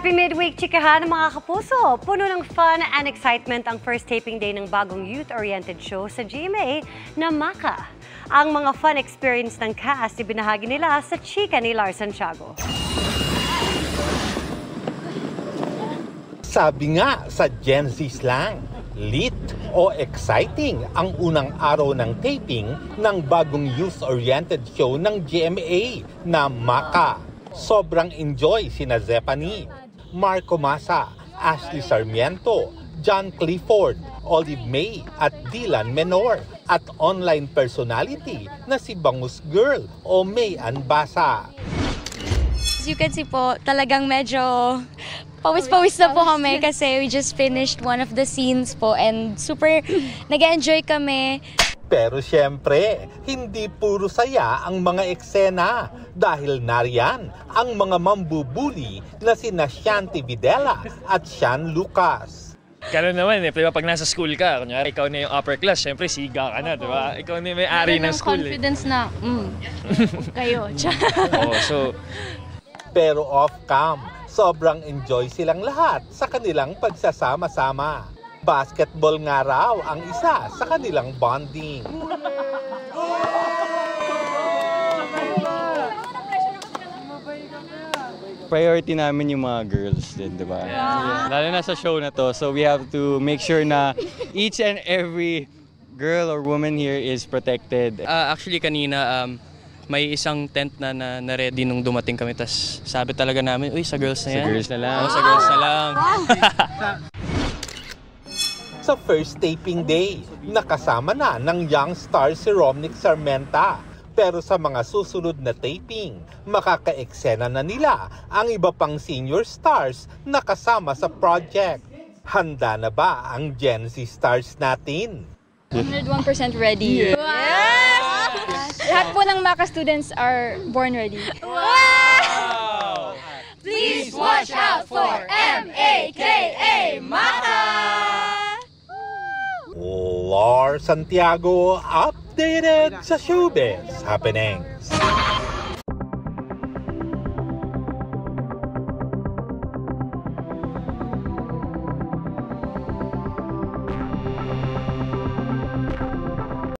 Happy midweek, chikahan mga kapuso! Puno ng fun and excitement ang first taping day ng bagong youth-oriented show sa GMA na Maka. Ang mga fun experience ng cast ibinahagi nila sa chika ni Lars Santiago. Sabi nga sa Gen Z slang, lit o exciting ang unang araw ng taping ng bagong youth-oriented show ng GMA na Maka. Sobrang enjoy sina Zephanie, Marco Masa, Ashley Sarmiento, John Clifford, Olive May at Dylan Menor at online personality na si Bangus Girl o May Anbasa. As you can see po, talagang medyo pawis-pawis na po kami kasi we just finished one of the scenes po and super nag-enjoy kami. Pero siyempre, hindi puro saya ang mga eksena dahil nariyan ang mga mambubuli na sina Shanti Videla at Sean Lucas. Gano'n naman eh, pag nasa school ka, kunyari ikaw na yung upper class, siyempre siga ka na, di ba? Ikaw na yung may-ari ng school. Confidence na, kayo. Pero off-cam, sobrang enjoy silang lahat sa kanilang pagsasama-sama. Basketball nga raw ang isa sa kanilang bonding. Priority namin yung mga girls din, di ba? Yeah. Lalo na sa show na to, so we have to make sure na each and every girl or woman here is protected. Actually kanina, may isang tent na ready nung dumating kami, tas sabi talaga namin, uy, sa girls na yan. Sa girls na lang. Sa girls na lang. Sa first taping day, nakasama na ng young star si Romnick Sarmenta. Pero sa mga susunod na taping, makaka-eksena na nila ang iba pang senior stars na kasama sa project. Handa na ba ang Gen Z stars natin? 101% ready. Yes! Lahat po ng Maka students are born ready. Wow! Please watch out for MAKA Maka! Lars Santiago, updated sa showbiz happenings.